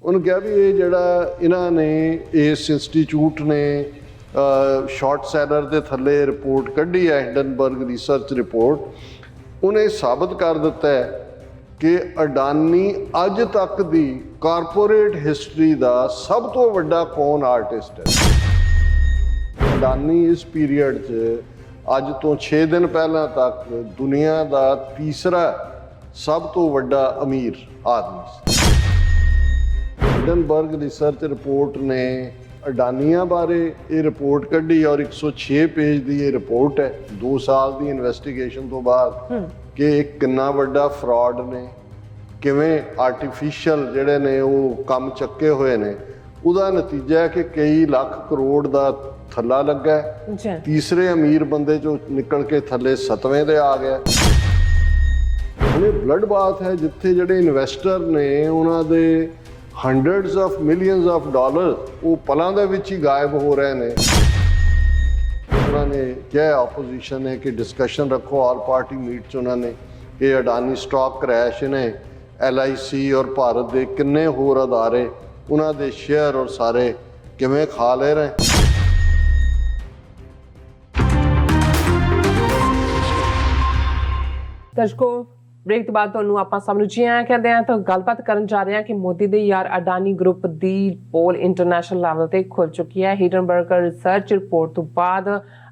ਉਹਨੂੰ ਕਿਹਾ ਵੀ ਇਹ ਜਿਹੜਾ ਇਹਨਾਂ ਨੇ ਇਸ ਇੰਸਟੀਚਿਊਟ ਨੇ ਸ਼ਾਰਟ ਸੈਲਰ ਦੇ ਥੱਲੇ ਰਿਪੋਰਟ ਕੱਢੀ ਹੈ, ਹਿੰਡਨਬਰਗ ਰਿਸਰਚ ਰਿਪੋਰਟ, ਉਹਨੇ ਸਾਬਤ ਕਰ ਦਿੱਤਾ ਹੈ ਕਿ ਅਡਾਨੀ ਅੱਜ ਤੱਕ ਦੀ ਕਾਰਪੋਰੇਟ ਹਿਸਟਰੀ ਦਾ ਸਭ ਤੋਂ ਵੱਡਾ ਕੌਣ ਆਰਟਿਸਟ ਹੈ। ਅਡਾਨੀ ਇਸ ਪੀਰੀਅਡ 'ਚ ਅੱਜ ਤੋਂ 6 ਦਿਨ ਪਹਿਲਾਂ ਤੱਕ ਦੁਨੀਆ ਦਾ ਤੀਸਰਾ ਸਭ ਤੋਂ ਵੱਡਾ ਅਮੀਰ ਆਦਮੀ ਸੀ। ਹਿੰਡਨਬਰਗ ਰਿਸਰਚ ਰਿਪੋਰਟ ਨੇ ਅਡਾਨੀਆਂ ਬਾਰੇ ਇਹ ਰਿਪੋਰਟ ਕੱਢੀ ਔਰ 106 ਪੇਜ ਦੀ ਇਹ ਰਿਪੋਰਟ ਹੈ 2 ਸਾਲ ਦੀ ਇਨਵੈਸਟੀਗੇਸ਼ਨ ਤੋਂ ਬਾਅਦ ਕਿ ਇਹ ਕਿੰਨਾ ਵੱਡਾ ਫਰਾਡ ਨੇ, ਕਿਵੇਂ ਆਰਟੀਫਿਸ਼ੀਅਲ ਜਿਹੜੇ ਨੇ ਉਹ ਕੰਮ ਚੱਕੇ ਹੋਏ ਨੇ। ਉਹਦਾ ਨਤੀਜਾ ਹੈ ਕਿ ਕਈ ਲੱਖ ਕਰੋੜ ਦਾ ਥੱਲਾ ਲੱਗਾ, ਤੀਸਰੇ ਅਮੀਰ ਬੰਦੇ ਚੋਂ ਨਿਕਲ ਕੇ ਥੱਲੇ 7ਵੇਂ ਤੇ ਆ ਗਿਆ। ਹੁਣ ਇਹ ਬਲੱਡ ਬਾਥ ਹੈ ਜਿੱਥੇ ਜਿਹੜੇ ਇਨਵੈਸਟਰ ਨੇ ਉਹਨਾਂ ਦੇ hundreds of millions of dollars ਉਹ ਪਲਾਂ ਦੇ ਵਿੱਚ ਹੀ ਗਾਇਬ ਹੋ ਰਹੇ ਨੇ। ਉਹਨਾਂ ਨੇ ਕਿਹਾ ਆਪੋਜੀਸ਼ਨ ਨੇ ਕਿ ਡਿਸਕਸ਼ਨ ਰੱਖੋ, ਆਲ ਪਾਰਟੀ ਮੀਟ 'ਚ ਉਹਨਾਂ ਨੇ ਇਹ ਅਡਾਨੀ ਸਟਾਕ ਕ੍ਰੈਸ਼ ਨੇ LIC ਔਰ ਭਾਰਤ ਦੇ ਕਿੰਨੇ ਹੋਰ ਅਦਾਰੇ ਉਹਨਾਂ ਦੇ ਸ਼ੇਅਰ ਔਰ ਸਾਰੇ ਕਿਵੇਂ ਖਾ ਲੈ ਰਹੇ। ਦਰਸ਼ਕੋ, ਬ੍ਰੇਕ ਤੋਂ ਬਾਅਦ ਤੁਹਾਨੂੰ ਆਪਾਂ ਸਭ ਨੂੰ ਜੀ ਆਇਆਂ ਕਹਿੰਦੇ ਹਾਂ ਤਾਂ ਗੱਲਬਾਤ ਕਰਨ ਜਾ ਰਹੇ ਹਾਂ ਕਿ ਮੋਦੀ ਦੇ ਯਾਰ ਅਡਾਨੀ ਗਰੁੱਪ ਦੀ ਪੋਲ ਇੰਟਰਨੈਸ਼ਨਲ ਲੈਵਲ ਤੇ ਖੁੱਲ ਚੁੱਕੀ ਹੈ। ਹਿੰਡਨਬਰਗ ਰਿਸਰਚ ਰਿਪੋਰਟ ਤੋਂ ਬਾਅਦ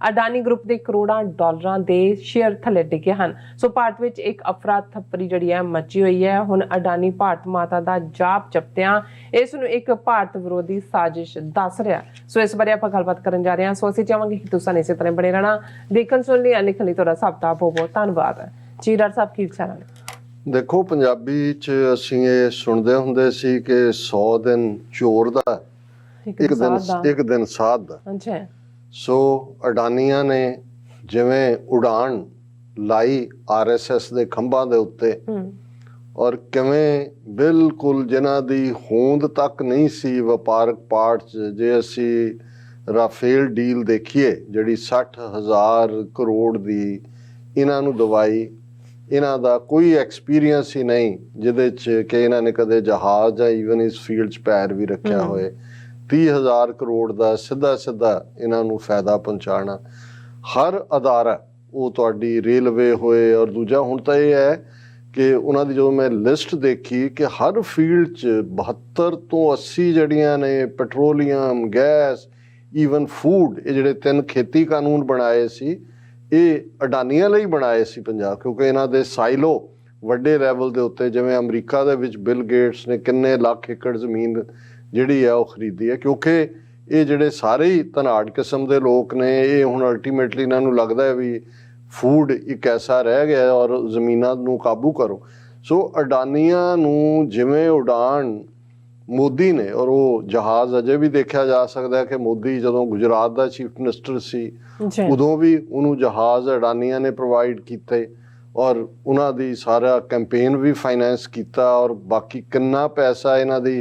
ਅਡਾਨੀ ਗਰੁੱਪ ਦੇ ਕਰੋੜਾਂ ਡਾਲਰਾਂ ਦੇ ਸ਼ੇਅਰ ਥੱਲੇ ਡਿੱਗੇ ਹਨ। ਸੋ ਭਾਰਤ ਵਿੱਚ ਇੱਕ ਅਫਰਾ ਤਫਰੀ ਜਿਹੜੀ ਹੈ ਮੱਚੀ ਹੋਈ ਹੈ। ਹੁਣ ਅਡਾਨੀ ਭਾਰਤ ਮਾਤਾ ਦਾ ਜਾਪ ਜਪਦਿਆਂ ਇਸ ਨੂੰ ਇੱਕ ਭਾਰਤ ਵਿਰੋਧੀ ਸਾਜ਼ਿਸ਼ ਦੱਸ ਰਿਹਾ। ਸੋ ਇਸ ਬਾਰੇ ਆਪਾਂ ਗੱਲਬਾਤ ਕਰਨ ਜਾ ਰਹੇ ਹਾਂ। ਸੋ ਅਸੀਂ ਚਾਹਾਂਗੇ ਕਿ ਤੁਸੀਂ ਇਸੇ ਤਰ੍ਹਾਂ ਬਣੇ ਰਹਿਣਾ। ਦੇਖਣ ਸੁਣਨ ਲਈ ਲਿਖਣ ਲਈ ਤੁਹਾਡਾ ਸਭ ਦਾ ਬਹੁਤ ਬਹੁਤ ਧੰਨਵਾਦ ਹੈ ਜੀ। ਡਾਕਟਰ ਸਾਹਿਬ ਕੀ ਵਿਚਾਰ ਨੇ? ਦੇਖੋ, ਪੰਜਾਬੀ 'ਚ ਅਸੀਂ ਇਹ ਸੁਣਦੇ ਹੁੰਦੇ ਸੀ ਕਿ 100 ਦਿਨ ਚੋਰ ਦਾ, ਇੱਕ ਦਿਨ ਸਾਧ ਦਾ। ਸੋ ਅਡਾਨੀਆਂ ਨੇ ਜਿਵੇਂ ਉਡਾਨ ਲਾਈ RSS ਦੇ ਖੰਭਾਂ ਦੇ ਉੱਤੇ ਔਰ ਕਿਵੇਂ ਬਿਲਕੁਲ ਜਿਨ੍ਹਾਂ ਦੀ ਹੋਂਦ ਤੱਕ ਨਹੀਂ ਸੀ ਵਪਾਰਕ ਪਾਰਟ 'ਚ, ਜੇ ਅਸੀਂ ਰਾਫੇਲ ਡੀਲ ਦੇਖੀਏ ਜਿਹੜੀ 60,000 ਕਰੋੜ ਦੀ ਇਹਨਾਂ ਨੂੰ ਦਵਾਈ, ਇਹਨਾਂ ਦਾ ਕੋਈ ਐਕਸਪੀਰੀਅੰਸ ਹੀ ਨਹੀਂ ਜਿਹਦੇ 'ਚ ਕਿ ਇਹਨਾਂ ਨੇ ਕਦੇ ਜਹਾਜ਼ ਜਾਂ ਈਵਨ ਇਸ ਫੀਲਡ 'ਚ ਪੈਰ ਵੀ ਰੱਖਿਆ ਹੋਏ। 30,000 ਕਰੋੜ ਦਾ ਸਿੱਧਾ ਇਹਨਾਂ ਨੂੰ ਫਾਇਦਾ ਪਹੁੰਚਾਉਣਾ। ਹਰ ਅਦਾਰਾ, ਉਹ ਤੁਹਾਡੀ ਰੇਲਵੇ ਹੋਏ ਔਰ ਦੂਜਾ, ਹੁਣ ਤਾਂ ਇਹ ਹੈ ਕਿ ਉਹਨਾਂ ਦੀ ਜਦੋਂ ਮੈਂ ਲਿਸਟ ਦੇਖੀ ਕਿ ਹਰ ਫੀਲਡ 'ਚ 72 ਤੋਂ 80 ਜਿਹੜੀਆਂ ਨੇ ਪੈਟਰੋਲੀਅਮ, ਗੈਸ, ਈਵਨ ਫੂਡ, ਇਹ ਜਿਹੜੇ 3 ਖੇਤੀ ਕਾਨੂੰਨ ਬਣਾਏ ਸੀ ਇਹ ਅਡਾਨੀਆਂ ਲਈ ਬਣਾਏ ਸੀ ਪੰਜਾਬ, ਕਿਉਂਕਿ ਇਹਨਾਂ ਦੇ ਸਾਈਲੋ ਵੱਡੇ ਲੈਵਲ ਦੇ ਉੱਤੇ, ਜਿਵੇਂ ਅਮਰੀਕਾ ਦੇ ਵਿੱਚ ਬਿਲ ਗੇਟਸ ਨੇ ਕਿੰਨੇ ਲੱਖ ਏਕੜ ਜ਼ਮੀਨ ਜਿਹੜੀ ਹੈ ਉਹ ਖਰੀਦੀ ਹੈ, ਕਿਉਂਕਿ ਇਹ ਜਿਹੜੇ ਸਾਰੇ ਹੀ ਧਨਾੜ ਕਿਸਮ ਦੇ ਲੋਕ ਨੇ, ਇਹ ਹੁਣ ਅਲਟੀਮੇਟਲੀ ਇਹਨਾਂ ਨੂੰ ਲੱਗਦਾ ਹੈ ਵੀ ਫੂਡ ਇੱਕ ਐਸਾ ਰਹਿ ਗਿਆ ਔਰ ਜ਼ਮੀਨਾਂ ਨੂੰ ਕਾਬੂ ਕਰੋ। ਸੋ ਅਡਾਨੀਆਂ ਨੂੰ ਜਿਵੇਂ ਉਡਾਨ ਮੋਦੀ ਨੇ, ਔਰ ਉਹ ਜਹਾਜ਼ ਅਜੇ ਵੀ ਦੇਖਿਆ ਜਾ ਸਕਦਾ ਕਿ ਮੋਦੀ ਜਦੋਂ ਗੁਜਰਾਤ ਦਾ ਚੀਫ ਮਿਨਿਸਟਰ ਸੀ ਉਦੋਂ ਵੀ ਉਹਨੂੰ ਜਹਾਜ਼ ਅਡਾਨੀਆਂ ਨੇ ਪ੍ਰੋਵਾਈਡ ਕੀਤੇ ਔਰ ਉਹਨਾਂ ਦੀ ਸਾਰਾ ਕੈਂਪੇਨ ਵੀ ਫਾਈਨੈਂਸ ਕੀਤਾ। ਔਰ ਬਾਕੀ ਕਿੰਨਾ ਪੈਸਾ ਇਹਨਾਂ ਦੀ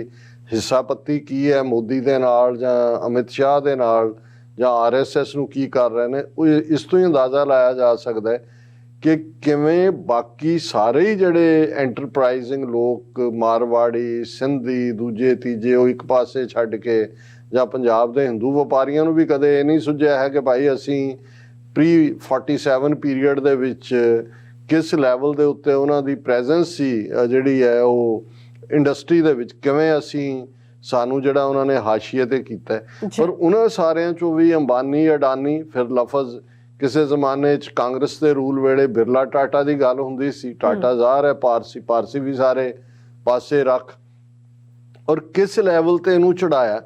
ਹਿੱਸਾ ਪੱਤੀ ਕੀ ਹੈ ਮੋਦੀ ਦੇ ਨਾਲ ਜਾਂ ਅਮਿਤ ਸ਼ਾਹ ਦੇ ਨਾਲ ਜਾਂ RSS ਨੂੰ ਕੀ ਕਰ ਰਹੇ ਨੇ, ਉਹ ਇਸ ਤੋਂ ਹੀ ਅੰਦਾਜ਼ਾ ਲਾਇਆ ਜਾ ਸਕਦਾ ਹੈ ਕਿ ਕਿਵੇਂ ਬਾਕੀ ਸਾਰੇ ਹੀ ਜਿਹੜੇ ਐਂਟਰਪ੍ਰਾਈਜ਼ਿੰਗ ਲੋਕ, ਮਾਰਵਾੜੀ, ਸਿੰਧੀ, ਦੂਜੇ ਤੀਜੇ, ਉਹ ਇੱਕ ਪਾਸੇ ਛੱਡ ਕੇ, ਜਾਂ ਪੰਜਾਬ ਦੇ ਹਿੰਦੂ ਵਪਾਰੀਆਂ ਨੂੰ ਵੀ ਕਦੇ ਇਹ ਨਹੀਂ ਸੁਝਿਆ ਹੈ ਕਿ ਭਾਈ ਅਸੀਂ ਪ੍ਰੀ 47 ਪੀਰੀਅਡ ਦੇ ਵਿੱਚ ਕਿਸ ਲੈਵਲ ਦੇ ਉੱਤੇ ਉਹਨਾਂ ਦੀ ਪ੍ਰੈਜ਼ੈਂਸ ਸੀ ਜਿਹੜੀ ਹੈ ਉਹ ਇੰਡਸਟਰੀ ਦੇ ਵਿੱਚ, ਕਿਵੇਂ ਅਸੀਂ ਸਾਨੂੰ ਜਿਹੜਾ ਉਹਨਾਂ ਨੇ ਹਾਸ਼ੀਏ ਤੇ ਕੀਤਾ। ਪਰ ਉਹਨਾਂ ਸਾਰਿਆਂ 'ਚੋਂ ਵੀ ਅੰਬਾਨੀ, ਅਡਾਨੀ, ਫਿਰ ਲਫ਼ਜ਼ ਕਿਸੇ ਜ਼ਮਾਨੇ 'ਚ ਕਾਂਗਰਸ ਦੇ ਰੂਲ ਵੇਲੇ ਬਿਰਲਾ ਟਾਟਾ ਦੀ ਗੱਲ ਹੁੰਦੀ ਸੀ, ਟਾਟਾ ਜ਼ਾਹਰ ਹੈ ਪਾਰਸੀ ਵੀ ਸਾਰੇ ਪਾਸੇ ਰੱਖ, ਔਰ ਕਿਸ ਲੈਵਲ ਤੇ ਇਹਨੂੰ ਚੜਾਇਆ।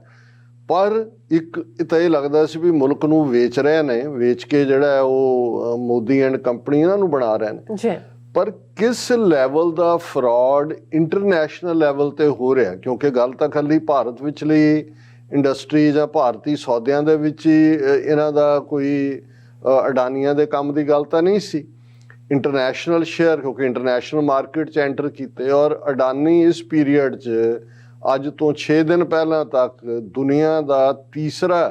ਪਰ ਇੱਕ ਤਾਂ ਇਹ ਲੱਗਦਾ ਸੀ ਵੀ ਮੁਲਕ ਨੂੰ ਵੇਚ ਰਹੇ ਨੇ, ਵੇਚ ਕੇ ਜਿਹੜਾ ਉਹ ਮੋਦੀ ਐਂਡ ਕੰਪਨੀ ਇਹਨਾਂ ਨੂੰ ਬਣਾ ਰਹੇ ਨੇ। ਪਰ ਕਿਸ ਲੈਵਲ ਦਾ ਫਰਾਡ ਇੰਟਰਨੈਸ਼ਨਲ ਲੈਵਲ ਤੇ ਹੋ ਰਿਹਾ, ਕਿਉਂਕਿ ਗੱਲ ਤਾਂ ਖਾਲੀ ਭਾਰਤ ਵਿਚਲੀ ਇੰਡਸਟਰੀ ਜਾਂ ਭਾਰਤੀ ਸੌਦਿਆਂ ਦੇ ਵਿੱਚ ਹੀ ਇਹਨਾਂ ਦਾ ਕੋਈ ਅਡਾਨੀਆਂ ਦੇ ਕੰਮ ਦੀ ਗੱਲ ਤਾਂ ਨਹੀਂ ਸੀ। ਇੰਟਰਨੈਸ਼ਨਲ ਸ਼ੇਅਰ, ਕਿਉਂਕਿ ਇੰਟਰਨੈਸ਼ਨਲ ਮਾਰਕੀਟ 'ਚ ਐਂਟਰ ਕੀਤੇ, ਔਰ ਅਡਾਨੀ ਇਸ ਪੀਰੀਅਡ 'ਚ ਅੱਜ ਤੋਂ 6 ਦਿਨ ਪਹਿਲਾਂ ਤੱਕ ਦੁਨੀਆ ਦਾ ਤੀਸਰਾ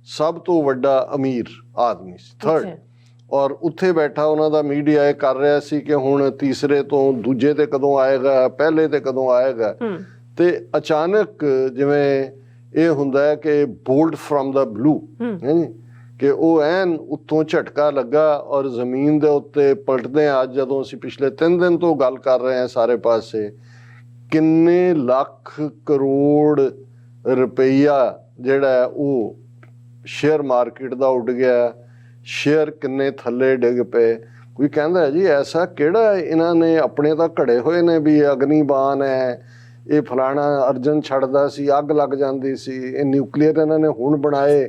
ਸਭ ਤੋਂ ਵੱਡਾ ਅਮੀਰ ਆਦਮੀ ਸੀ, 3rd। ਔਰ ਉੱਥੇ ਬੈਠਾ ਉਹਨਾਂ ਦਾ ਮੀਡੀਆ ਇਹ ਕਰ ਰਿਹਾ ਸੀ ਕਿ ਹੁਣ ਤੀਸਰੇ ਤੋਂ ਦੂਜੇ ਤੇ ਕਦੋਂ ਆਏਗਾ, ਪਹਿਲੇ ਤੇ ਕਦੋਂ ਆਏਗਾ। ਤੇ ਅਚਾਨਕ ਜਿਵੇਂ ਇਹ ਹੁੰਦਾ ਹੈ ਕਿ ਬੋਲਟ ਫਰੋਮ ਦਾ ਬਲੂ ਹੈ ਜੀ, ਕਿ ਉਹ ਐਨ ਉੱਤੋਂ ਝਟਕਾ ਲੱਗਾ ਔਰ ਜ਼ਮੀਨ ਦੇ ਉੱਤੇ ਪਲਟਦੇ ਆ। ਅੱਜ ਜਦੋਂ ਅਸੀਂ ਪਿਛਲੇ 3 ਦਿਨ ਤੋਂ ਗੱਲ ਕਰ ਰਹੇ ਹਾਂ ਸਾਰੇ ਪਾਸੇ, ਕਿੰਨੇ ਲੱਖ ਕਰੋੜ ਰੁਪਈਆ ਜਿਹੜਾ ਉਹ ਸ਼ੇਅਰ ਮਾਰਕੀਟ ਦਾ ਉੱਡ ਗਿਆ, ਸ਼ੇਅਰ ਕਿੰਨੇ ਥੱਲੇ ਡਿੱਗ ਪਏ। ਕੋਈ ਕਹਿੰਦਾ ਹੈ ਜੀ ਐਸਾ ਕਿਹੜਾ ਇਹਨਾਂ ਨੇ ਆਪਣੇ ਤਾਂ ਘੜੇ ਹੋਏ ਨੇ ਵੀ ਅਗਨੀਬਾਨ ਹੈ, ਇਹ ਫਲਾਣਾ ਅਰਜਨ ਛੱਡਦਾ ਸੀ ਅੱਗ ਲੱਗ ਜਾਂਦੀ ਸੀ, ਇਹ ਨਿਊਕਲੀਅਰ ਇਹਨਾਂ ਨੇ ਹੁਣ ਬਣਾਏ,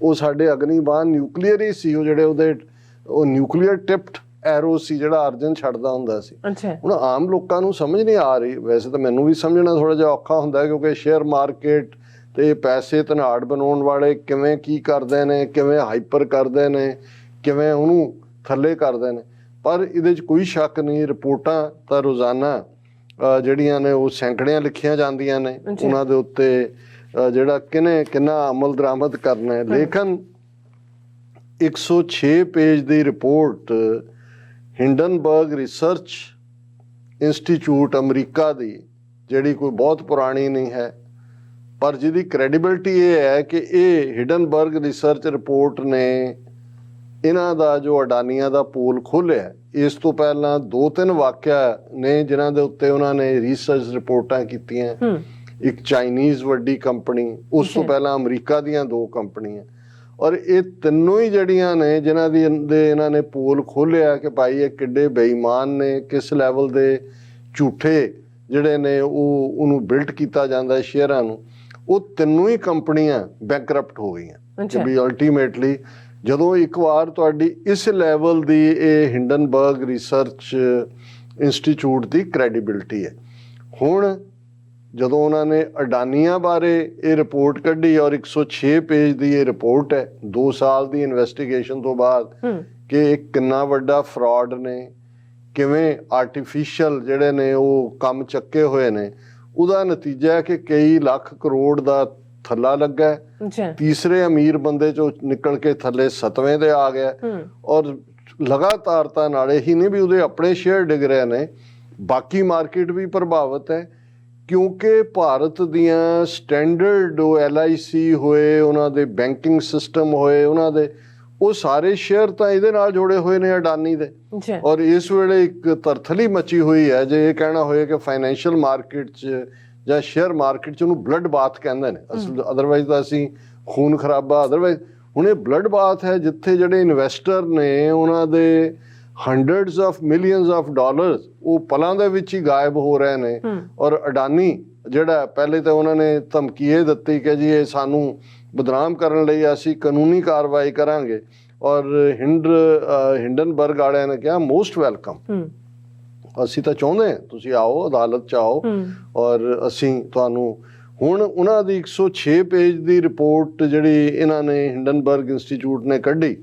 ਉਹ ਸਾਡੇ ਅਗਨੀਬਾਨ ਨਿਊਕਲੀਅਰ ਹੀ ਸੀ, ਉਹ ਜਿਹੜੇ ਉਹ ਨਿਊਕਲੀਅਰ ਟਿਪਡ ਐਰੋ ਸੀ ਜਿਹੜਾ ਅਰਜਨ ਛੱਡਦਾ ਹੁੰਦਾ ਸੀ। ਹੁਣ ਆਮ ਲੋਕਾਂ ਨੂੰ ਸਮਝ ਨਹੀਂ ਆ ਰਹੀ। ਵੈਸੇ ਤਾਂ ਮੈਨੂੰ ਵੀ ਸਮਝਣਾ ਥੋੜਾ ਜਿਹਾ ਔਖਾ ਹੁੰਦਾ ਕਿਉਂਕਿ ਸ਼ੇਅਰ ਮਾਰਕੀਟ ਤੇ ਪੈਸੇ ਧਨਾੜ ਬਣਾਉਣ ਵਾਲੇ ਕਿਵੇਂ ਕੀ ਕਰਦੇ ਨੇ, ਕਿਵੇਂ ਹਾਈਪਰ ਕਰਦੇ ਨੇ, ਕਿਵੇਂ ਉਹਨੂੰ ਥੱਲੇ ਕਰਦੇ ਨੇ। ਪਰ ਇਹਦੇ 'ਚ ਕੋਈ ਸ਼ੱਕ ਨਹੀਂ, ਰਿਪੋਰਟਾਂ ਤਾਂ ਰੋਜ਼ਾਨਾ ਜਿਹੜੀਆਂ ਨੇ ਉਹ ਸੈਂਕੜਿਆਂ ਲਿਖੀਆਂ ਜਾਂਦੀਆਂ ਨੇ ਉਹਨਾਂ ਦੇ ਉੱਤੇ, ਜਿਹੜਾ ਕਿੰਨਾ ਅਮਲ ਦਰਾਮਦ ਕਰਨਾ ਹੈ। ਲੇਕਿਨ 106 ਪੇਜ ਦੀ ਰਿਪੋਰਟ ਹਿੰਡਨਬਰਗ ਰਿਸਰਚ ਇੰਸਟੀਚਿਊਟ ਅਮਰੀਕਾ ਦੀ, ਜਿਹੜੀ ਕੋਈ ਬਹੁਤ ਪੁਰਾਣੀ ਨਹੀਂ ਹੈ, ਪਰ ਜਿਹਦੀ ਕ੍ਰੈਡੀਬਿਲਿਟੀ ਇਹ ਹੈ ਕਿ ਇਹ ਹਿੰਡਨਬਰਗ ਰਿਸਰਚ ਰਿਪੋਰਟ ਨੇ ਇਹਨਾਂ ਦਾ ਜੋ ਅਡਾਨੀਆਂ ਦਾ ਪੂਲ ਖੋਲ੍ਹਿਆ। ਇਸ ਤੋਂ ਪਹਿਲਾਂ 2-3 ਵਾਕਿਆ ਨੇ ਜਿਨ੍ਹਾਂ ਦੇ ਉੱਤੇ ਉਹਨਾਂ ਨੇ ਰਿਸਰਚ ਰਿਪੋਰਟਾਂ ਕੀਤੀਆਂ। ਇੱਕ ਚਾਈਨੀਜ਼ ਵੱਡੀ ਕੰਪਨੀ, ਉਸ ਤੋਂ ਪਹਿਲਾਂ ਅਮਰੀਕਾ ਦੀਆਂ 2 ਕੰਪਨੀਆਂ, ਔਰ ਇਹ ਤਿੰਨੋਂ ਹੀ ਜਿਹੜੀਆਂ ਨੇ ਜਿਨ੍ਹਾਂ ਦੀ ਇਹਨਾਂ ਨੇ ਪੂਲ ਖੋਲ੍ਹਿਆ ਕਿ ਭਾਈ ਇਹ ਕਿੱਡੇ ਬੇਈਮਾਨ ਨੇ, ਕਿਸ ਲੈਵਲ ਦੇ ਝੂਠੇ ਜਿਹੜੇ ਨੇ ਉਹਨੂੰ ਬਿਲਟ ਕੀਤਾ ਜਾਂਦਾ ਸ਼ੇਅਰਾਂ ਨੂੰ, ਉਹ ਤਿੰਨੋਂ ਹੀ ਕੰਪਨੀਆਂ ਬੈਂਕਰਪਟ ਹੋ ਗਈਆਂ। ਕਿ ਵੀ ਅਲਟੀਮੇਟਲੀ ਜਦੋਂ ਇੱਕ ਵਾਰ ਤੁਹਾਡੀ ਇਸ ਲੈਵਲ ਦੀ ਇਹ ਹਿੰਡਨਬਰਗ ਰਿਸਰਚ ਇੰਸਟੀਚਿਊਟ ਦੀ ਕ੍ਰੈਡੀਬਿਲਿਟੀ ਹੈ। ਹੁਣ ਜਦੋਂ ਉਹਨਾਂ ਨੇ ਅਡਾਨੀਆਂ ਬਾਰੇ ਇਹ ਰਿਪੋਰਟ ਕੱਢੀ ਔਰ 106 ਪੇਜ ਦੀ ਇਹ ਰਿਪੋਰਟ ਹੈ 2 ਸਾਲ ਦੀ ਇਨਵੈਸਟੀਗੇਸ਼ਨ ਤੋਂ ਬਾਅਦ, ਕਿ ਇਹ ਕਿੰਨਾ ਵੱਡਾ ਫਰਾਡ ਨੇ, ਕਿਵੇਂ ਆਰਟੀਫਿਸ਼ੀਅਲ ਜਿਹੜੇ ਨੇ ਉਹ ਕੰਮ ਚੱਕੇ ਹੋਏ ਨੇ, ਉਹਦਾ ਨਤੀਜਾ ਹੈ ਕਿ ਕਈ ਲੱਖ ਕਰੋੜ ਦਾ ਥੱਲਾ ਲੱਗਾ। ਤੀਸਰੇ ਅਮੀਰ ਬੰਦੇ ਚੋਂ ਨਿਕਲ ਕੇ ਥੱਲੇ 7ਵੇਂ ਤੇ ਆ ਗਿਆ। ਔਰ ਲਗਾਤਾਰਤਾ ਨਾਲ ਹੀ ਨਹੀਂ ਵੀ ਉਹਦੇ ਆਪਣੇ ਸ਼ੇਅਰ ਡਿੱਗ ਰਹੇ ਨੇ, ਬਾਕੀ ਮਾਰਕੀਟ ਵੀ ਪ੍ਰਭਾਵਿਤ ਹੈ ਕਿਉਂਕਿ ਭਾਰਤ ਦੀਆਂ ਸਟੈਂਡਰਡ LIC ਹੋਏ, ਉਹਨਾਂ ਦੇ ਬੈਂਕਿੰਗ ਸਿਸਟਮ ਹੋਏ, ਉਹਨਾਂ ਦੇ ਉਹ ਸਾਰੇ ਸ਼ੇਅਰ ਤਾਂ ਇਹਦੇ ਨਾਲ ਜੁੜੇ ਹੋਏ ਨੇ ਅਡਾਨੀ ਦੇ। ਔਰ ਇਸ ਵੇਲੇ ਇੱਕ ਤਰਥਲੀ ਮਚੀ ਹੋਈ ਹੈ। ਜੇ ਇਹ ਕਹਿਣਾ ਹੋਏ ਕਿ ਫਾਈਨੈਂਸ਼ੀਅਲ ਮਾਰਕੀਟ 'ਚ ਜਾਂ ਸ਼ੇਅਰ ਮਾਰਕੀਟ 'ਚ ਉਹਨੂੰ ਬਲੱਡ ਬਾਥ ਕਹਿੰਦੇ ਨੇ, ਅਸਲ ਅਦਰਵਾਈਜ਼ ਤਾਂ ਅਸੀਂ ਖੂਨ ਖਰਾਬਾ, ਅਦਰਵਾਈਜ਼ ਹੁਣ ਇਹ ਬਲੱਡ ਬਾਥ ਹੈ ਜਿੱਥੇ ਜਿਹੜੇ ਇਨਵੈਸਟਰ ਨੇ ਉਹਨਾਂ ਦੇ hundreds of millions of dollars ਉਹ ਪਲਾਂ ਦੇ ਵਿੱਚ ਹੀ ਗਾਇਬ ਹੋ ਰਹੇ ਨੇ। ਔਰ ਅਡਾਨੀ ਜਿਹੜਾ ਪਹਿਲੇ ਤਾਂ ਉਹਨਾਂ ਨੇ ਧਮਕੀ ਇਹ ਦਿੱਤੀ ਕਿ ਜੀ ਇਹ ਸਾਨੂੰ ਬਦਨਾਮ ਕਰਨ ਲਈ ਅਸੀਂ ਕਾਨੂੰਨੀ ਕਾਰਵਾਈ ਕਰਾਂਗੇ, ਔਰ ਹਿੰਡਨਬਰਗ ਵਾਲਿਆਂ ਨੇ ਕਿਹਾ ਮੋਸਟ ਵੈਲਕਮ, ਅਸੀਂ ਤਾਂ ਚਾਹੁੰਦੇ ਹਾਂ ਤੁਸੀਂ ਆਓ, ਅਦਾਲਤ 'ਚ ਆਓ ਔਰ ਅਸੀਂ ਤੁਹਾਨੂੰ। ਹੁਣ ਉਹਨਾਂ ਦੀ 106 ਪੇਜ ਦੀ ਰਿਪੋਰਟ ਜਿਹੜੀ ਇਹਨਾਂ ਨੇ ਹਿੰਡਨਬਰਗ ਇੰਸਟੀਚਿਊਟ ਨੇ ਕੱਢੀ,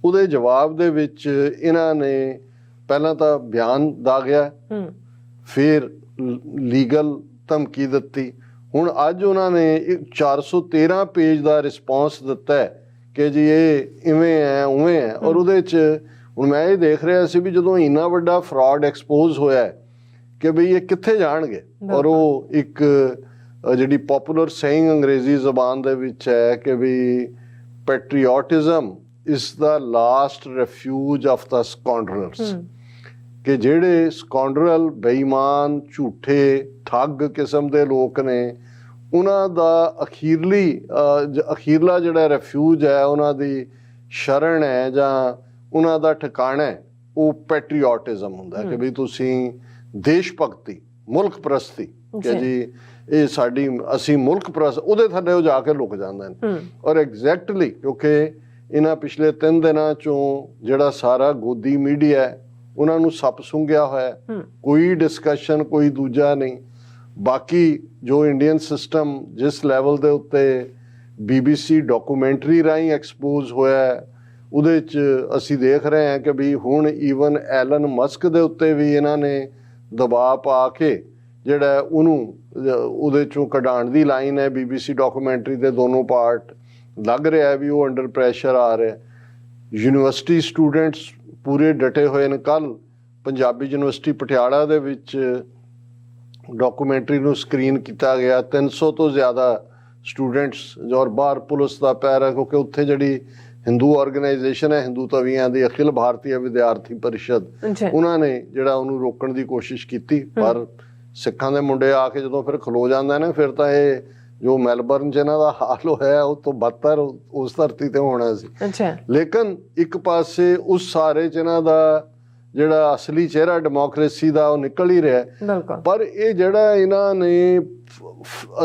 ਉਹਦੇ ਜਵਾਬ ਦੇ ਵਿੱਚ ਇਹਨਾਂ ਨੇ ਪਹਿਲਾਂ ਤਾਂ ਬਿਆਨ ਦਾਗਿਆ, ਫਿਰ ਲੀਗਲ ਧਮਕੀ ਦਿੱਤੀ। ਹੁਣ ਅੱਜ ਉਹਨਾਂ ਨੇ 413 ਪੇਜ ਦਾ ਰਿਸਪੌਂਸ ਦਿੱਤਾ ਹੈ ਕਿ ਜੀ ਇਹ ਇਵੇਂ ਹੈ ਉਵੇਂ ਹੈ। ਔਰ ਉਹਦੇ 'ਚ ਹੁਣ ਮੈਂ ਇਹ ਦੇਖ ਰਿਹਾ ਸੀ ਵੀ ਜਦੋਂ ਇੰਨਾ ਵੱਡਾ ਫਰਾਡ ਐਕਸਪੋਜ਼ ਹੋਇਆ ਕਿ ਬਈ ਇਹ ਕਿੱਥੇ ਜਾਣਗੇ। ਔਰ ਉਹ ਇੱਕ ਜਿਹੜੀ ਪੋਪੂਲਰ ਸੇਇੰਗ ਅੰਗਰੇਜ਼ੀ ਜ਼ਬਾਨ ਦੇ ਵਿੱਚ ਹੈ ਕਿ ਵੀ ਪੈਟਰੀਓਟਿਜ਼ਮ ਇਜ਼ ਦਾ ਲਾਸਟ ਰੈਫਿਊਜ ਆਫ ਦਾ ਸਕੌਂਡਰਲਸ, ਕਿ ਜਿਹੜੇ ਸਕੌਂਡਰਲ ਬੇਈਮਾਨ ਝੂਠੇ ਠੱਗ ਕਿਸਮ ਦੇ ਲੋਕ ਨੇ ਉਹਨਾਂ ਦਾ ਅਖੀਰਲਾ ਜਿਹੜਾ ਰੈਫਿਊਜ ਹੈ, ਉਹਨਾਂ ਦੀ ਸ਼ਰਨ ਹੈ ਜਾਂ ਉਹਨਾਂ ਦਾ ਠਿਕਾਣਾ ਹੈ, ਉਹ ਪੈਟਰੀਓਟਿਜ਼ਮ ਹੁੰਦਾ ਕਿ ਵੀ ਤੁਸੀਂ ਦੇਸ਼ ਭਗਤੀ, ਮੁਲਕ ਪ੍ਰਸਤੀ, ਕਿ ਜੀ ਇਹ ਸਾਡੀ ਅਸੀਂ ਮੁਲਕ ਪ੍ਰਸਤ, ਉਹਦੇ ਥੱਲੇ ਉਹ ਜਾ ਕੇ ਲੁਕ ਜਾਂਦੇ ਨੇ। ਔਰ ਐਗਜ਼ੈਕਟਲੀ ਕਿਉਂਕਿ ਇਹਨਾਂ ਪਿਛਲੇ 3 ਦਿਨਾਂ ਚੋਂ ਜਿਹੜਾ ਸਾਰਾ ਗੋਦੀ ਮੀਡੀਆ ਹੈ ਉਹਨਾਂ ਨੂੰ ਸੱਪ ਸੁੰਘਿਆ ਹੋਇਆ, ਕੋਈ ਡਿਸਕਸ਼ਨ ਕੋਈ ਦੂਜਾ ਨਹੀਂ। ਬਾਕੀ ਜੋ ਇੰਡੀਅਨ ਸਿਸਟਮ ਜਿਸ ਲੈਵਲ ਦੇ ਉੱਤੇ BBC ਡਾਕੂਮੈਂਟਰੀ ਰਾਹੀਂ ਐਕਸਪੋਜ਼ ਹੋਇਆ, ਉਹਦੇ 'ਚ ਅਸੀਂ ਦੇਖ ਰਹੇ ਹਾਂ ਕਿ ਵੀ ਹੁਣ ਈਵਨ ਐਲਨ ਮਸਕ ਦੇ ਉੱਤੇ ਵੀ ਇਹਨਾਂ ਨੇ ਦਬਾਅ ਪਾ ਕੇ ਜਿਹੜਾ ਉਹਨੂੰ ਉਹਦੇ 'ਚੋਂ ਕਢਾਉਣ ਦੀ ਲਾਈਨ ਹੈ। BBC ਡਾਕੂਮੈਂਟਰੀ ਦੇ ਦੋਨੋਂ ਪਾਰਟ ਲੱਗ ਰਿਹਾ ਵੀ ਉਹ ਅੰਡਰ ਪ੍ਰੈਸ਼ਰ ਆ ਰਿਹਾ। ਯੂਨੀਵਰਸਿਟੀ ਸਟੂਡੈਂਟਸ ਪੂਰੇ ਡਟੇ ਹੋਏ ਨੇ। ਕੱਲ੍ਹ ਪੰਜਾਬੀ ਯੂਨੀਵਰਸਿਟੀ ਪਟਿਆਲਾ ਦੇ ਵਿੱਚ ਡਾਕੂਮੈਂਟਰੀ ਨੂੰ ਸਕਰੀਨ ਕੀਤਾ ਗਿਆ। 300 ਤੋਂ ਜ਼ਿਆਦਾ ਸਟੂਡੈਂਟਸ ਔਰ ਬਾਹਰ ਪੁਲਿਸ ਦਾ ਪੈਰਾ, ਕਿਉਂਕਿ ਉੱਥੇ ਜਿਹੜੀ ਹਿੰਦੂ ਆਰਗੇਨਾਈਜੇਸ਼ਨ ਹੈ ਹਿੰਦੂ ਤਵੀਆਂ ਦੀ ਅਖਿਲ ਭਾਰਤੀ ਵਿਦਿਆਰਥੀ ਪਰਿਸ਼ਦ, ਉਹਨਾਂ ਨੇ ਜਿਹੜਾ ਉਹਨੂੰ ਰੋਕਣ ਦੀ ਕੋਸ਼ਿਸ਼ ਕੀਤੀ। ਪਰ ਸਿੱਖਾਂ ਦੇ ਮੁੰਡੇ ਆ ਕੇ ਜਦੋਂ ਫਿਰ ਖਲੋ ਜਾਂਦੇ ਨੇ, ਫਿਰ ਤਾਂ ਇਹ ਜੋ ਮੈਲਬਰਨ 'ਚ ਇਹਨਾਂ ਦਾ ਹਾਲ ਹੋਇਆ ਉਹ ਤੋਂ ਬਦਤਰ ਉਸ ਧਰਤੀ ਤੇ ਹੋਣਾ ਸੀ। ਲੇਕਿਨ ਇੱਕ ਪਾਸੇ ਉਸ ਸਾਰੇ 'ਚ ਇਹਨਾਂ ਦਾ ਜਿਹੜਾ ਅਸਲੀ ਚਿਹਰਾ ਡੈਮੋਕ੍ਰੇਸੀ ਦਾ ਉਹ ਨਿਕਲ ਹੀ ਰਿਹਾ। ਪਰ ਇਹ ਜਿਹੜਾ ਇਹਨਾਂ ਨੇ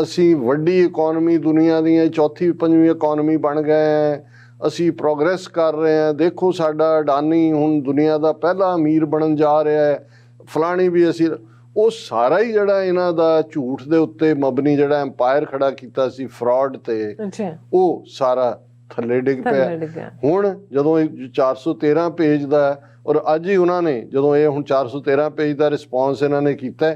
ਅਸੀਂ ਵੱਡੀ ਇਕੋਨਮੀ ਦੁਨੀਆ ਦੀਆਂ 4ਵੀਂ 5ਵੀਂ ਇਕੋਨਮੀ ਬਣ ਗਏ ਹੈ, ਅਸੀਂ ਪ੍ਰੋਗਰੈਸ ਕਰ ਰਹੇ ਹਾਂ, ਦੇਖੋ ਸਾਡਾ ਅਡਾਨੀ ਹੁਣ ਦੁਨੀਆ ਦਾ ਪਹਿਲਾ ਅਮੀਰ ਬਣਨ ਜਾ ਰਿਹਾ ਹੈ, ਫਲਾਣੀ ਵੀ ਅਸੀਂ, ਉਹ ਸਾਰਾ ਹੀ ਜਿਹੜਾ ਇਹਨਾਂ ਦਾ ਝੂਠ ਦੇ ਉੱਤੇ ਮਬਨੀ ਜਿਹੜਾ ਐਮਪਾਇਰ ਖੜਾ ਕੀਤਾ ਸੀ ਫਰਾਡ ਤੇ, ਉਹ ਸਾਰਾ ਥੱਲੇ ਡਿੱਗ ਪਿਆ। ਹੁਣ ਜਦੋਂ 413 ਪੇਜ ਦਾ, ਔਰ ਅੱਜ ਹੀ ਉਹਨਾਂ ਨੇ ਜਦੋਂ ਇਹ ਹੁਣ 413 ਪੇਜ ਦਾ ਰਿਸਪੌਂਸ ਇਹਨਾਂ ਨੇ ਕੀਤਾ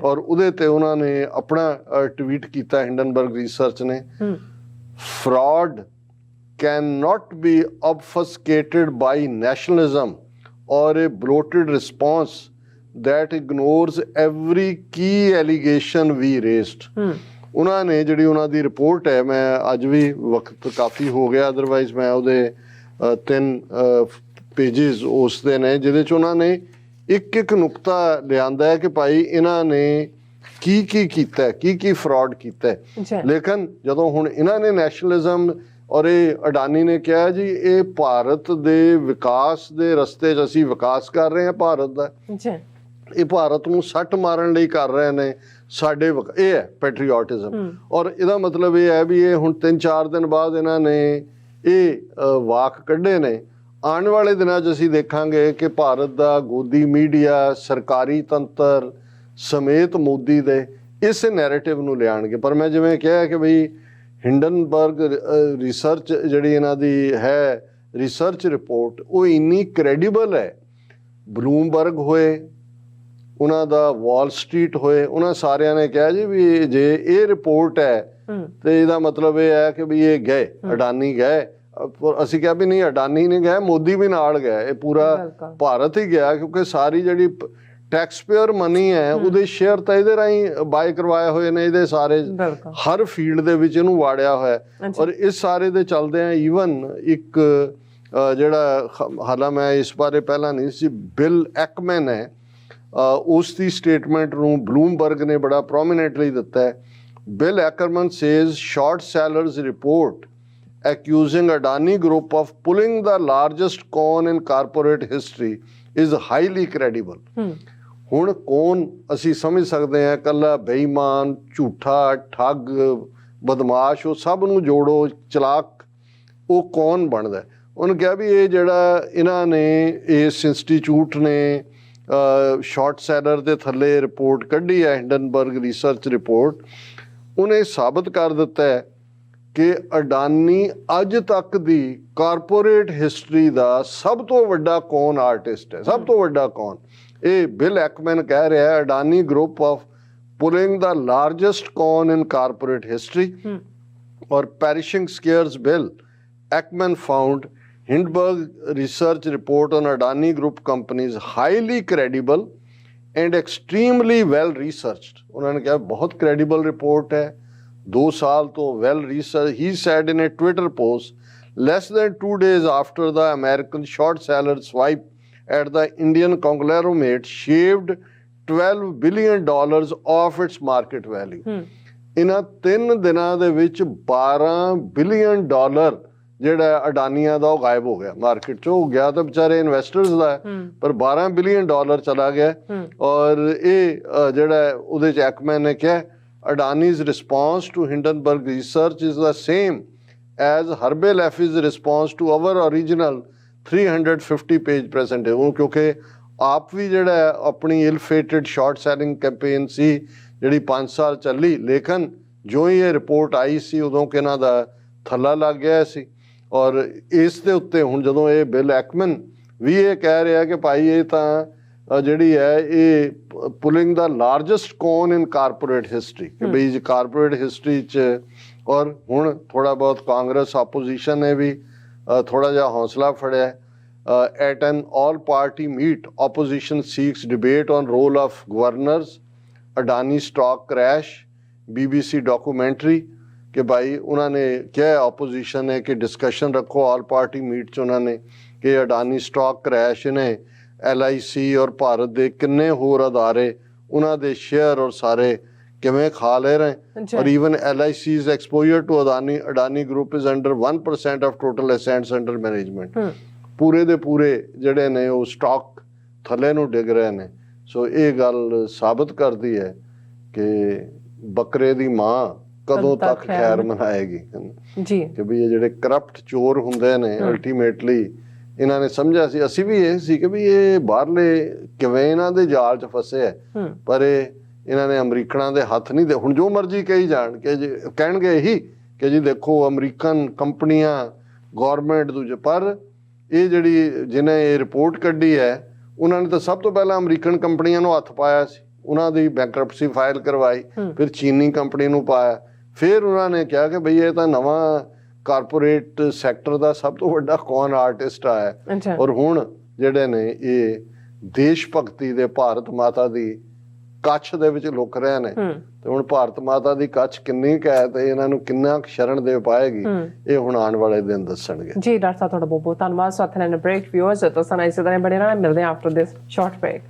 ਔਰ ਉਹਦੇ ਤੇ ਉਹਨਾਂ ਨੇ ਆਪਣਾ ਟਵੀਟ ਕੀਤਾ ਹਿੰਡਨਬਰਗ ਰਿਸਰਚ ਨੇ, fraud cannot be obfuscated by nationalism or a bloated response that ignores every key allegation we raised. ਉਹਨਾਂ ਨੇ ਜਿਹੜੀ ਉਹਨਾਂ ਦੀ ਰਿਪੋਰਟ ਹੈ, ਮੈਂ ਅੱਜ ਵੀ ਵਕਤ ਕਾਫੀ ਹੋ ਗਿਆ, ਅਦਰਵਾਈਜ਼ ਮੈਂ ਉਹਦੇ 3 ਪੇਜਿਸ ਉਸ ਦੇ ਨੇ ਜਿਹਦੇ 'ਚ ਉਹਨਾਂ ਨੇ ਇੱਕ ਨੁਕਤਾ ਲਿਆਂਦਾ ਹੈ ਕਿ ਭਾਈ ਇਹਨਾਂ ਨੇ ਕੀ ਕੀਤਾ, ਕੀ ਫਰਾਡ ਕੀਤਾ। ਲੇਕਿਨ ਜਦੋਂ ਹੁਣ ਇਹਨਾਂ ਨੇ ਨੈਸ਼ਨਲਿਜ਼ਮ ਔਰ ਇਹ ਅਡਾਨੀ ਨੇ ਕਿਹਾ ਜੀ ਇਹ ਭਾਰਤ ਦੇ ਵਿਕਾਸ ਦੇ ਰਸਤੇ 'ਚ ਅਸੀਂ ਵਿਕਾਸ ਕਰ ਰਹੇ ਹਾਂ ਭਾਰਤ ਦਾ, ਇਹ ਭਾਰਤ ਨੂੰ ਸੱਟ ਮਾਰਨ ਲਈ ਕਰ ਰਹੇ ਨੇ ਸਾਡੇ, ਇਹ ਹੈ ਪੈਟਰੀਓਟਿਜ਼ਮ। ਔਰ ਇਹਦਾ ਮਤਲਬ ਇਹ ਹੈ ਵੀ ਇਹ ਹੁਣ 3-4 ਦਿਨ ਬਾਅਦ ਇਹਨਾਂ ਨੇ ਇਹ ਵਾਕ ਕੱਢੇ ਨੇ। ਆਉਣ ਵਾਲੇ ਦਿਨਾਂ 'ਚ ਅਸੀਂ ਦੇਖਾਂਗੇ ਕਿ ਭਾਰਤ ਦਾ ਗੋਦੀ ਮੀਡੀਆ, ਸਰਕਾਰੀ ਤੰਤਰ ਸਮੇਤ ਮੋਦੀ ਦੇ ਇਸ ਨੈਰੇਟਿਵ ਨੂੰ ਲਿਆਣਗੇ। ਪਰ ਮੈਂ ਜਿਵੇਂ ਕਿਹਾ ਕਿ ਬਈ ਹਿੰਡਨਬਰਗ ਰਿਸਰਚ ਜਿਹੜੀ ਇਹਨਾਂ ਦੀ ਹੈ ਰਿਸਰਚ ਰਿਪੋਰਟ, ਉਹ ਇੰਨੀ ਕ੍ਰੈਡੀਬਲ ਹੈ। ਬਲੂਮਬਰਗ ਹੋਏ, ਉਹਨਾਂ ਦਾ ਵਾਲ ਸਟਰੀਟ ਹੋਏ, ਉਹਨਾਂ ਸਾਰਿਆਂ ਨੇ ਕਿਹਾ ਜੀ ਵੀ ਜੇ ਇਹ ਰਿਪੋਰਟ ਹੈ ਤੇ ਇਹਦਾ ਮਤਲਬ ਇਹ ਹੈ ਕਿ ਵੀ ਇਹ ਗਏ, ਅਡਾਨੀ ਗਏ। ਅਸੀਂ ਕਿਹਾ ਵੀ ਨਹੀਂ, ਅਡਾਨੀ ਨਹੀਂ ਗਏ, ਮੋਦੀ ਵੀ ਨਾਲ ਗਿਆ, ਇਹ ਪੂਰਾ ਭਾਰਤ ਹੀ ਗਿਆ, ਕਿਉਂਕਿ ਸਾਰੀ ਜਿਹੜੀ ਟੈਕਸਪੇਅਰ ਮਨੀ ਹੈ ਉਹਦੇ ਸ਼ੇਅਰ ਤਾਂ ਇਹਦੇ ਰਾਹੀਂ ਬਾਏ ਕਰਵਾਏ ਹੋਏ ਨੇ, ਇਹਦੇ ਸਾਰੇ ਹਰ ਫੀਲਡ ਦੇ ਵਿੱਚ ਇਹਨੂੰ ਵਾੜਿਆ ਹੋਇਆ। ਔਰ ਇਸ ਸਾਰੇ ਦੇ ਚੱਲਦੇ ਆ ਈਵਨ ਇੱਕ ਜਿਹੜਾ ਹਾਲਾਂ ਮੈਂ ਇਸ ਬਾਰੇ ਪਹਿਲਾਂ ਨਹੀਂ ਸੀ, ਬਿਲ ਐਕਮੈਨ ਹੈ, ਉਸ ਦੀ ਸਟੇਟਮੈਂਟ ਨੂੰ ਬਲੂਮਬਰਗ ਨੇ ਬੜਾ ਪ੍ਰੋਮੀਨੈਂਟਲੀ ਦਿੱਤਾ ਹੈ। Bill Ackman says short sellers report accusing Adani Group of pulling the largest con in corporate history is highly credible. ਹੁਣ ਕੌਣ ਅਸੀਂ ਸਮਝ ਸਕਦੇ ਹਾਂ, ਕੱਲਾ ਬੇਈਮਾਨ, ਝੂਠਾ, ਠੱਗ, ਬਦਮਾਸ਼, ਉਹ ਸਭ ਨੂੰ ਜੋੜੋ, ਚਲਾਕ, ਉਹ ਕੌਣ ਬਣਦਾ। ਉਹਨੇ ਕਿਹਾ ਵੀ ਇਹ ਜਿਹੜਾ ਇਹਨਾਂ ਨੇ ਇਸ ਇੰਸਟੀਚਿਊਟ ਨੇ ਸ਼ਾਰਟ ਸੈਲਰ ਦੇ ਥੱਲੇ ਰਿਪੋਰਟ ਕੱਢੀ ਹੈ, ਹਿੰਡਨਬਰਗ ਰਿਸਰਚ ਰਿਪੋਰਟ, ਉਹਨੇ ਸਾਬਤ ਕਰ ਦਿੱਤਾ ਹੈ ਕਿ ਅਡਾਨੀ ਅੱਜ ਤੱਕ ਦੀ ਕਾਰਪੋਰੇਟ ਹਿਸਟਰੀ ਦਾ ਸਭ ਤੋਂ ਵੱਡਾ ਕੌਨ ਆਰਟਿਸਟ ਹੈ, ਸਭ ਤੋਂ ਵੱਡਾ ਕੌਨ। ਇਹ ਬਿਲ ਐਕਮੈਨ ਕਹਿ ਰਿਹਾ ਹੈ, Adani group of pulling the largest con in corporate history. ਔਰ Pershing Square's Bill Ackman found Hindenburg research report on Adani Group companies highly credible and extremely well researched. उन्होंने कहा बहुत credible report है, 2 साल तो well researched. He said in a Twitter post, less than 2 days after the American short seller swipe at the Indian conglomerate shaved $12 billion off its market value. ਇਹਨਾਂ 3 ਦਿਨਾਂ ਦੇ ਵਿੱਚ $12 ਬਿਲੀਅਨ ਜਿਹੜਾ ਅਡਾਨੀਆਂ ਦਾ ਉਹ ਗਾਇਬ ਹੋ ਗਿਆ ਮਾਰਕੀਟ ਚੋਂ। ਉਹ ਗਿਆ ਤਾਂ ਵਿਚਾਰੇ ਇਨਵੈਸਟਰਸ ਦਾ, ਪਰ $12 ਬਿਲੀਅਨ ਚਲਾ ਗਿਆ। ਔਰ ਇਹ ਜਿਹੜਾ ਉਹਦੇ ਚ ਐਕਮੈਨ ਨੇ ਕਿਹਾ, Adani's response to Hindenburg research is the same as Herbalife's response to our original 350 page presentation. ਉਹ ਕਿਉਂਕਿ ਆਪ ਵੀ ਜਿਹੜਾ ਆਪਣੀ ਇਲਫੇਟਡ ਸ਼ਾਰਟ ਸੈਲਿੰਗ ਕੈਂਪੇਨ ਸੀ ਜਿਹੜੀ 5 ਸਾਲ ਚੱਲੀ, ਲੇਕਿਨ ਜੋ ਹੀ ਇਹ ਰਿਪੋਰਟ ਆਈ ਸੀ ਉਦੋਂ ਕਿ ਇਹਨਾਂ ਦਾ ਥੱਲਾ ਲੱਗ ਗਿਆ ਸੀ। ਔਰ ਇਸ ਦੇ ਉੱਤੇ ਹੁਣ ਜਦੋਂ ਇਹ ਬਿਲ ਐਕਮਨ ਵੀ ਇਹ ਕਹਿ ਰਿਹਾ ਕਿ ਭਾਈ ਇਹ ਤਾਂ ਜਿਹੜੀ ਹੈ ਇਹ ਪੁਲਿੰਗ the largest con in corporate history, ਕਿ ਬਈ ਕਾਰਪੋਰੇਟ ਹਿਸਟਰੀ 'ਚ। ਔਰ ਹੁਣ ਥੋੜ੍ਹਾ ਬਹੁਤ ਕਾਂਗਰਸ ਆਪੋਜੀਸ਼ਨ ਨੇ ਵੀ ਥੋੜ੍ਹਾ ਜਿਹਾ ਹੌਸਲਾ ਫੜਿਆ। At an all party meet opposition seeks debate on role of governors Adani stock crash, BBC documentary ਕਿ ਭਾਈ ਉਹਨਾਂ ਨੇ ਕਿਹਾ ਆਪੋਜੀਸ਼ਨ ਨੇ ਕਿ ਡਿਸਕਸ਼ਨ ਰੱਖੋ ਆਲ ਪਾਰਟੀ ਮੀਟ 'ਚ ਉਹਨਾਂ ਨੇ ਕਿ ਅਡਾਨੀ ਸਟਾਕ ਕ੍ਰੈਸ਼ ਨੇ LIC ਔਰ ਭਾਰਤ ਦੇ ਕਿੰਨੇ ਹੋਰ ਅਦਾਰੇ ਉਹਨਾਂ ਦੇ ਸ਼ੇਅਰ ਔਰ ਸਾਰੇ ਕਿਵੇਂ ਖਾ ਲੈ ਰਹੇ ਔਰ even LIC's exposure to Adani Group is under 1% of total assets under management। ਪੂਰੇ ਦੇ ਪੂਰੇ ਜਿਹੜੇ ਨੇ ਉਹ ਸਟਾਕ ਥੱਲੇ ਨੂੰ ਡਿੱਗ ਰਹੇ ਨੇ। ਸੋ ਇਹ ਗੱਲ ਸਾਬਤ ਕਰਦੀ ਹੈ ਕਿ ਬੱਕਰੇ ਦੀ ਮਾਂ ਕਦੋਂ ਤੱਕ ਖੈਰ ਮਨਾਏਗੀ ਜੀ, ਕਿ ਵੀ ਇਹ ਜਿਹੜੇ ਕਰਪਟ ਚੋਰ ਹੁੰਦੇ ਨੇ ਅਲਟੀਮੇਟਲੀ ਇਹਨਾਂ ਨੇ ਸਮਝਿਆ ਸੀ, ਅਸੀਂ ਵੀ ਇਹ ਸੀ ਕਿ ਵੀ ਇਹ ਬਾਹਰਲੇ ਕਿਵੇਂ ਇਹਨਾਂ ਦੇ ਜਾਲ 'ਚ ਫਸੇ ਹੈ, ਪਰ ਇਹਨਾਂ ਨੇ ਅਮਰੀਕਨਾਂ ਦੇ ਹੱਥ ਨਹੀਂ ਦੇ। ਹੁਣ ਜੋ ਮਰਜ਼ੀ ਕਹੀ ਜਾਣ ਕਿ ਜੀ ਕਹਿਣਗੇ ਇਹੀ ਕਿ ਜੀ ਦੇਖੋ ਅਮਰੀਕਨ ਕੰਪਨੀਆਂ ਗੌਰਮੈਂਟ ਦੂਜੇ, ਪਰ ਇਹ ਜਿਹੜੀ ਜਿਹਨੇ ਇਹ ਰਿਪੋਰਟ ਕੱਢੀ ਹੈ ਉਹਨਾਂ ਨੇ ਤਾਂ ਸਭ ਤੋਂ ਪਹਿਲਾਂ ਅਮਰੀਕਨ ਕੰਪਨੀਆਂ ਨੂੰ ਹੱਥ ਪਾਇਆ ਸੀ, ਉਹਨਾਂ ਦੀ ਬੈਂਕਰਪਸੀ ਫਾਈਲ ਕਰਵਾਈ, ਫਿਰ ਚੀਨੀ ਕੰਪਨੀ ਨੂੰ ਪਾਇਆ, ਫਿਰ ਉਹਨਾਂ ਨੇ ਕਿਹਾ ਕਿ ਬਈ ਇਹ ਤਾਂ ਨਵਾਂ ਕਾਰਪੋਰੇਟ ਸੈਕਟਰ ਦਾ ਸਭ ਤੋਂ ਵੱਡਾ ਕੌਨ ਆਰਟਿਸਟ ਆਇਆ। ਔਰ ਹੁਣ ਜਿਹੜੇ ਨੇ ਇਹ ਦੇਸ਼ ਭਗਤੀ ਦੇ ਭਾਰਤ ਮਾਤਾ ਦੀ ਕੱਛ ਦੇ ਵਿੱਚ ਲੁਕ ਰਹੇ ਨੇ, ਤੇ ਹੁਣ ਭਾਰਤ ਮਾਤਾ ਦੀ ਕੱਛ ਕਿੰਨੀ ਕੁ ਹੈ ਤੇ ਇਹਨਾਂ ਨੂੰ ਕਿੰਨਾ ਸ਼ਰਨ ਦੇ ਪਾਏਗੀ ਇਹ ਹੁਣ ਆਉਣ ਵਾਲੇ ਦਿਨ ਦੱਸਣਗੇ। ਜੀ ਡਾਕਟਰ ਸਾਹਿਬ ਤੁਹਾਡਾ ਬਹੁਤ ਬਹੁਤ ਧੰਨਵਾਦ। ਸਾਥ ਨਾਲ ਬ੍ਰੇਕ ਵਿਊਅਰਸ ਤੋਂ ਸਨਾਈ ਸਦਾਨੇ ਬਣੇ ਰਹਿਣਾ, ਮਿਲਦੇ ਹਾਂ ਆਫਟਰ ਦਿਸ ਸ਼ਾਰਟ ਬ੍ਰੇਕ।